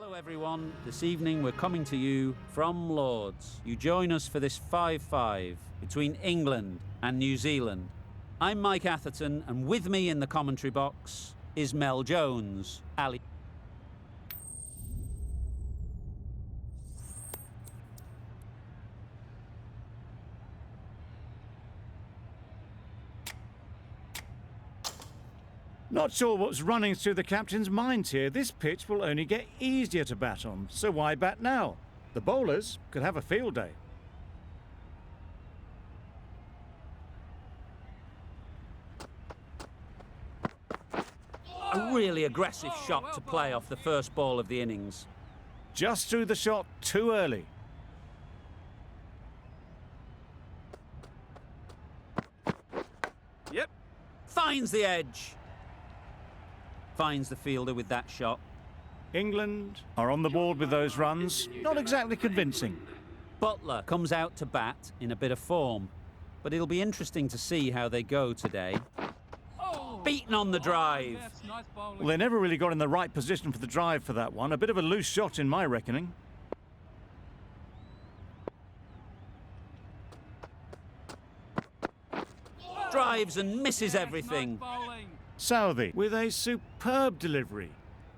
Hello everyone, this evening we're coming to you from Lords. You join us for this 5-5 between England and New Zealand. I'm Mike Atherton, and with me in the commentary box is Mel Jones. Ali. Not sure what's running through the captain's mind here. This pitch will only get easier to bat on, so why bat now? The bowlers could have a field day. A really aggressive shot to play off the first ball of the innings. Just threw the shot too early. Yep. Finds the edge. Finds the fielder with that shot. England are on the board with those runs. Not exactly convincing. Butler comes out to bat in a bit of form, but it'll be interesting to see how they go today. Beaten on the drive. Well, they never really got in the right position for the drive for that one. A bit of a loose shot in my reckoning. Drives and misses everything. Southey with a superb delivery.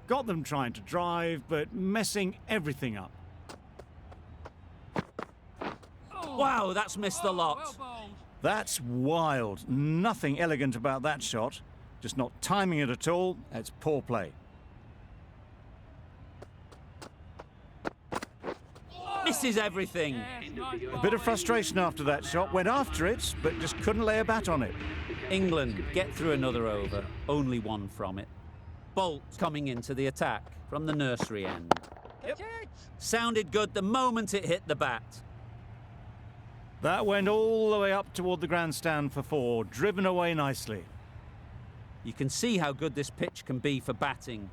Got them trying to drive, but messing everything up. Wow, that's missed a lot. That's wild. Nothing elegant about that shot. Just not timing it at all. It's poor play. Misses everything. A bit of frustration after that shot. Went after it, but just couldn't lay a bat on it. England get through another over. Only one from it. Bolt coming into the attack from the nursery end. Yep. Sounded good the moment it hit the bat. That went all the way up toward the grandstand for 4. Driven away nicely. You can see how good this pitch can be for batting.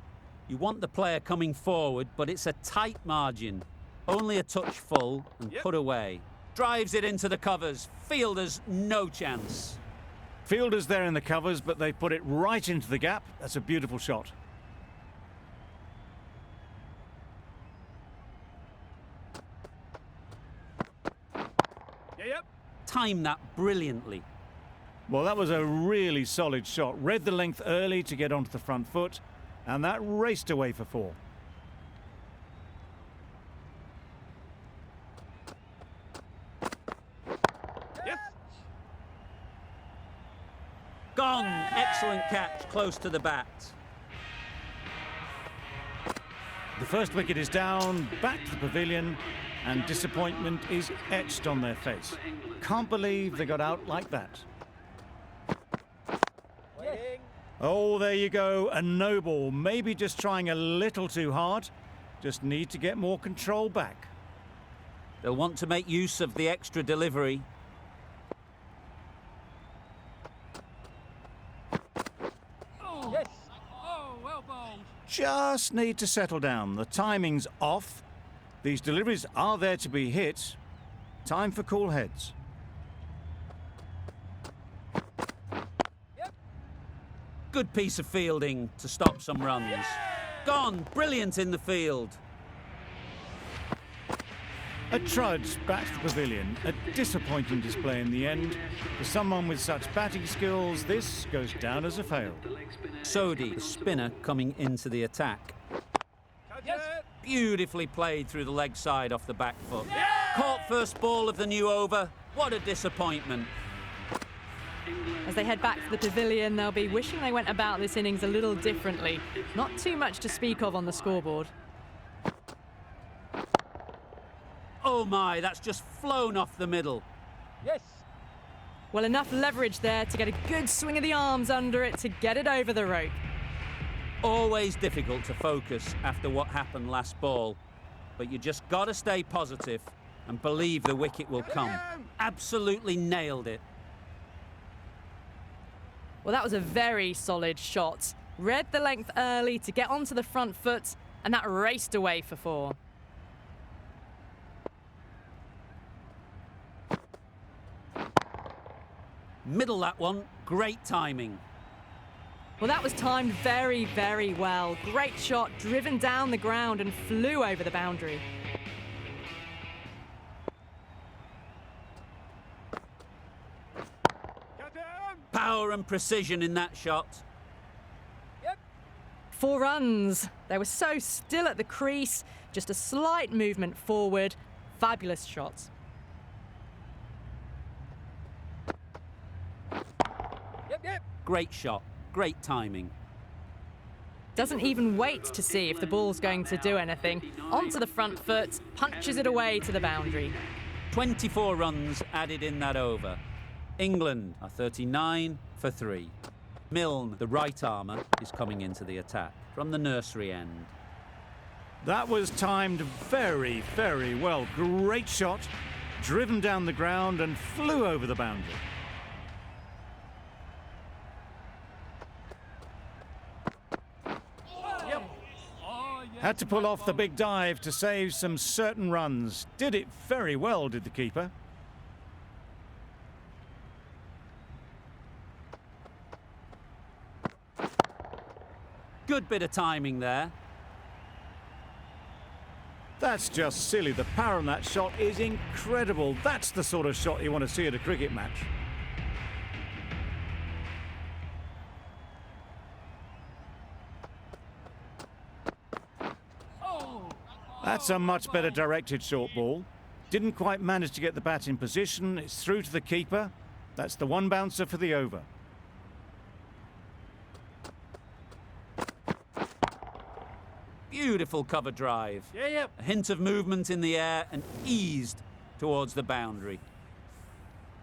You want the player coming forward, but it's a tight margin. Only a touch full and put away. Drives it into the covers. Fielders, no chance. Fielders there in the covers, but they put it right into the gap. That's a beautiful shot. Timed that brilliantly. Well, that was a really solid shot. Read the length early to get onto the front foot, and that raced away for 4. Gone. Excellent catch, close to the bat. The first wicket is down, back to the pavilion, and disappointment is etched on their face. Can't believe they got out like that. Oh, there you go, a no ball. Maybe just trying a little too hard. Just need to get more control back. They'll want to make use of the extra delivery. Just need to settle down. The timing's off. These deliveries are there to be hit. Time for cool heads. Good piece of fielding to stop some runs. Gone. Brilliant in the field. A trudge back to the pavilion. A disappointing display in the end. For someone with such batting skills, this goes down as a fail. Sodhi, the spinner, coming into the attack. Beautifully played through the leg side off the back foot. Caught first ball of the new over. What a disappointment. As they head back to the pavilion, they'll be wishing they went about this innings a little differently. Not too much to speak of on the scoreboard. Oh my, that's just flown off the middle. Well, enough leverage there to get a good swing of the arms under it to get it over the rope. Always difficult to focus after what happened last ball, but you just got to stay positive and believe the wicket will come. Absolutely nailed it. Well, that was a very solid shot. Read the length early to get onto the front foot, and that raced away for 4. Middle that one, great timing. Well, that was timed very, very well. Great shot, driven down the ground and flew over the boundary. Power and precision in that shot. 4 runs. They were so still at the crease, just a slight movement forward. Fabulous shots. Great shot, great timing. Doesn't even wait to see if the ball's going to do anything. Onto the front foot, punches it away to the boundary. 24 runs added in that over. England are 39 for 3. Milne, the right armour, is coming into the attack from the nursery end. That was timed very, very well. Great shot, driven down the ground and flew over the boundary. Had to pull off the big dive to save some certain runs. Did it very well, did the keeper. Good bit of timing there. That's just silly. The power on that shot is incredible. That's the sort of shot you want to see at a cricket match. That's a much better directed short ball. Didn't quite manage to get the bat in position. It's through to the keeper. That's the one bouncer for the over. Beautiful cover drive. A hint of movement in the air and eased towards the boundary.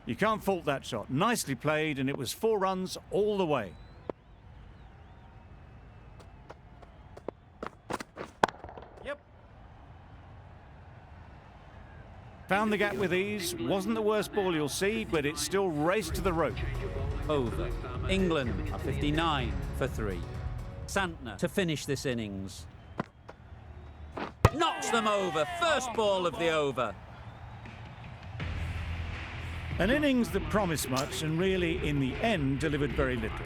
You can't fault that shot. Nicely played, and it was 4 runs all the way. Found the gap with ease. Wasn't the worst ball you'll see, but it still raced to the rope. Over. England are 59 for 3. Santner to finish this innings. Knocks them over. First ball of the over. An innings that promised much and really, in the end, delivered very little.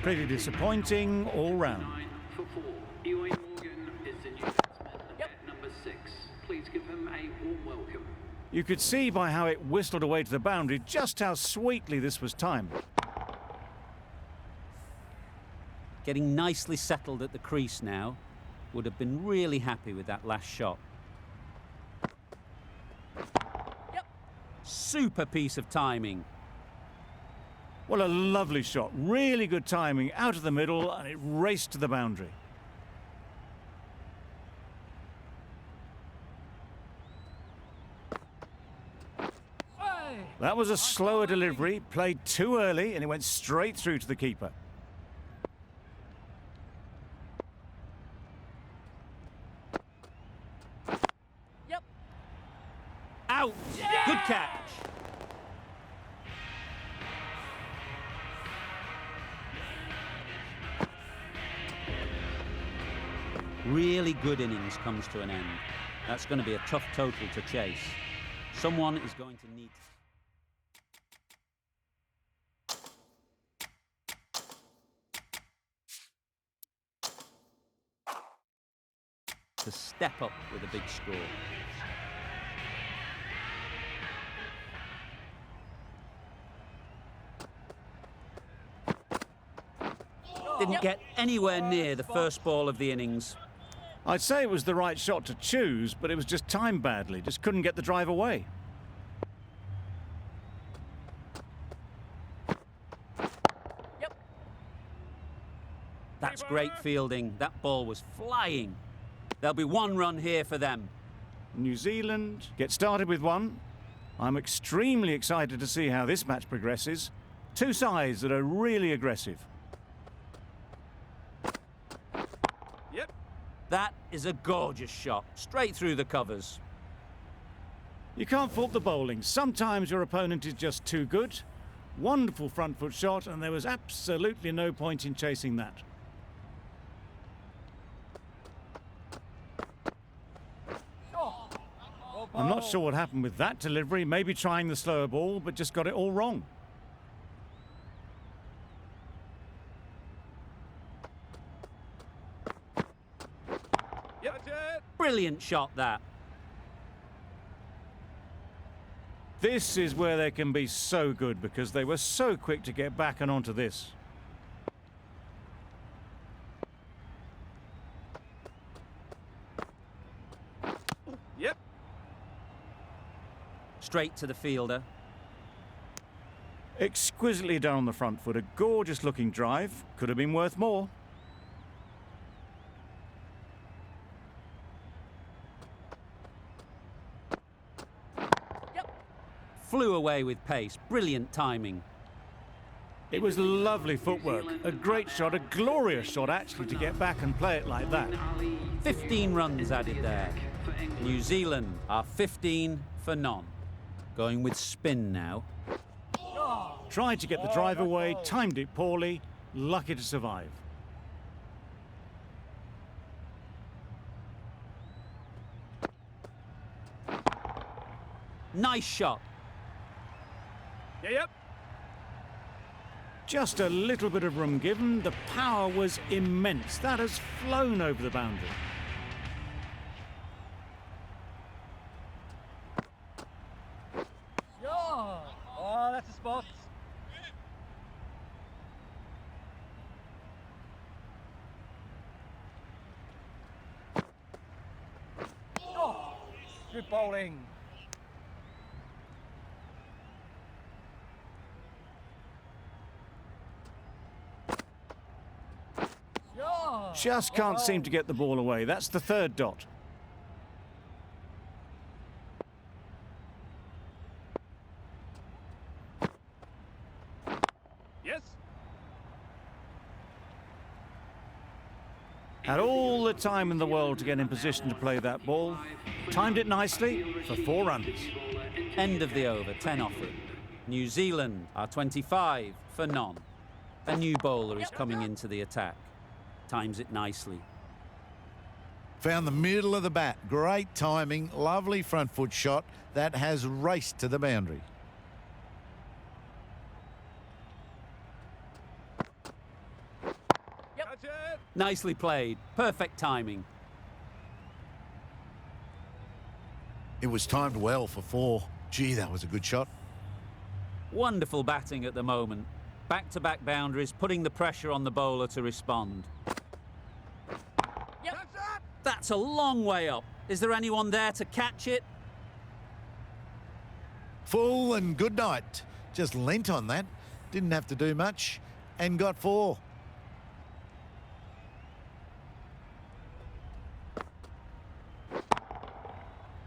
Pretty disappointing all round. Please give him a warm welcome. You could see by how it whistled away to the boundary just how sweetly this was timed. Getting nicely settled at the crease now. Would have been really happy with that last shot. Super piece of timing. Well, a lovely shot. Really good timing out of the middle, and it raced to the boundary. That was a slower delivery, played too early, and it went straight through to the keeper. Out! Good catch! Really good innings comes to an end. That's going to be a tough total to chase. Someone is going to need to step up with a big score. Didn't get anywhere near the first ball of the innings. I'd say it was the right shot to choose, but it was just timed badly. Just couldn't get the drive away. That's great fielding. That ball was flying. There'll be 1 run here for them. New Zealand get started with 1. I'm extremely excited to see how this match progresses. 2 sides that are really aggressive. That is a gorgeous shot, straight through the covers. You can't fault the bowling. Sometimes your opponent is just too good. Wonderful front foot shot, and there was absolutely no point in chasing that. I'm not sure what happened with that delivery. Maybe trying the slower ball, but just got it all wrong. Brilliant shot, that. This is where they can be so good because they were so quick to get back and onto this. Yep. Straight to the fielder. Exquisitely done on the front foot. A gorgeous looking drive. Could have been worth more. Flew away with pace. Brilliant timing. It was lovely footwork. A great shot, a glorious shot actually to get back and play it like that. 15 runs added there. New Zealand are 15 for none. Going with spin now. Tried to get the drive away, timed it poorly, lucky to survive. Nice shot. Yep. Just a little bit of room given. The power was immense. That has flown over the boundary. Oh, that's a spot. Oh, good bowling. Just can't seem to get the ball away. That's the third dot. Yes. Had all the time in the world to get in position to play that ball. Timed it nicely for 4 runs. End of the over, 10 off it. New Zealand are 25 for none. A new bowler is coming into the attack. Times it nicely. Found the middle of the bat. Great timing, lovely front foot shot that has raced to the boundary. Nicely played. Perfect timing. It was timed well for 4. Gee, that was a good shot. Wonderful batting at the moment. Back-to-back boundaries, putting the pressure on the bowler to respond. That's a long way up. Is there anyone there to catch it? Full and good night. Just leant on that. Didn't have to do much and got 4.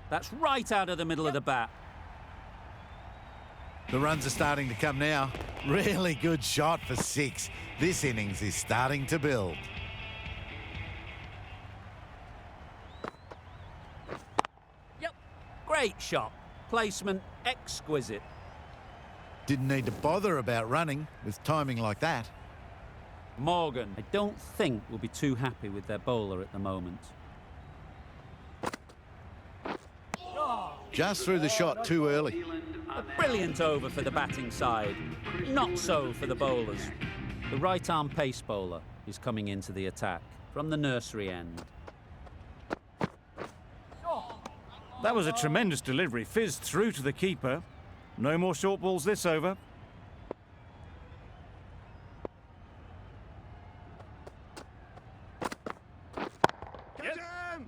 That's right out of the middle of the bat. The runs are starting to come now. Really good shot for 6. This innings is starting to build. Great shot. Placement exquisite. Didn't need to bother about running with timing like that. Morgan, I don't think will be too happy with their bowler at the moment. Just threw the shot too early. A brilliant over for the batting side. Not so for the bowlers. The right-arm pace bowler is coming into the attack from the nursery end. That was a tremendous delivery. Fizzed through to the keeper. No more short balls this over.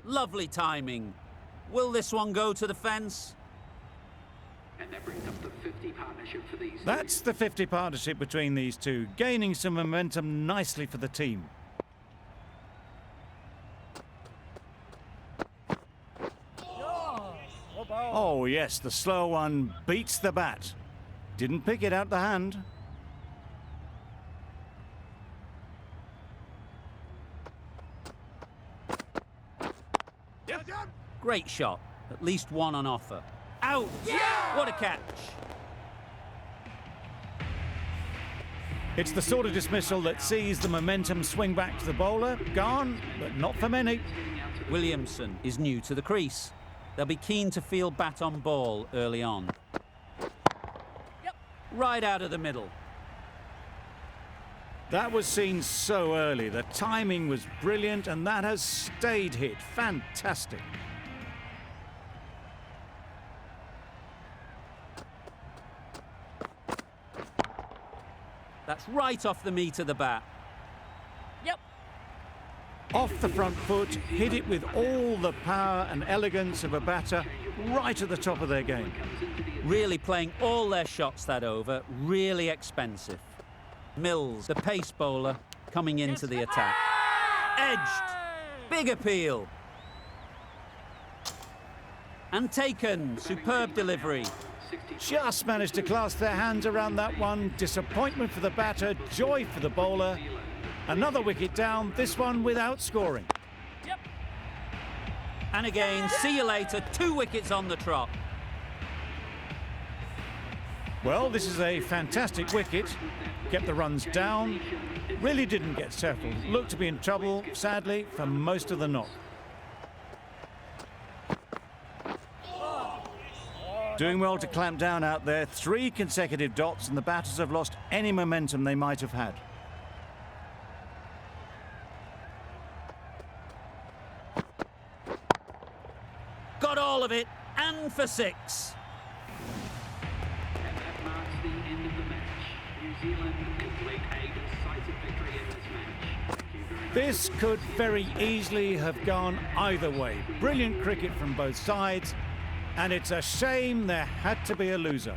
Lovely timing. Will this one go to the fence? And that brings up the 50 partnership for these two. That's the 50 partnership between these two, gaining some momentum nicely for the team. Oh yes, the slow one beats the bat. Didn't pick it out the hand. Great shot. At least one on offer. Out! Yeah! What a catch! It's the sort of dismissal that sees the momentum swing back to the bowler. Gone, but not for many. Williamson is new to the crease. They'll be keen to field bat on ball early on. Right out of the middle. That was seen so early. The timing was brilliant, and that has stayed hit. Fantastic. That's right off the meat of the bat. Yep. Off the front foot, hit it with all the power and elegance of a batter, right at the top of their game. Really playing all their shots that over, really expensive. Mills, the pace bowler, coming into the attack. Edged. Big appeal. And taken. Superb delivery. Just managed to clasp their hands around that one. Disappointment for the batter, joy for the bowler. Another wicket down, this one without scoring. Yep. And again, see you later, 2 wickets on the trot. Well, this is a fantastic wicket. Kept the runs down. Really didn't get settled. Looked to be in trouble, sadly, for most of the knock. Doing well to clamp down out there. 3 consecutive dots, and the batters have lost any momentum they might have had. Got all of it, and for 6. And that marks the end of the match. New Zealand complete a decisive victory in this match. Thank you very much. This could very easily have gone either way. Brilliant cricket from both sides, and it's a shame there had to be a loser.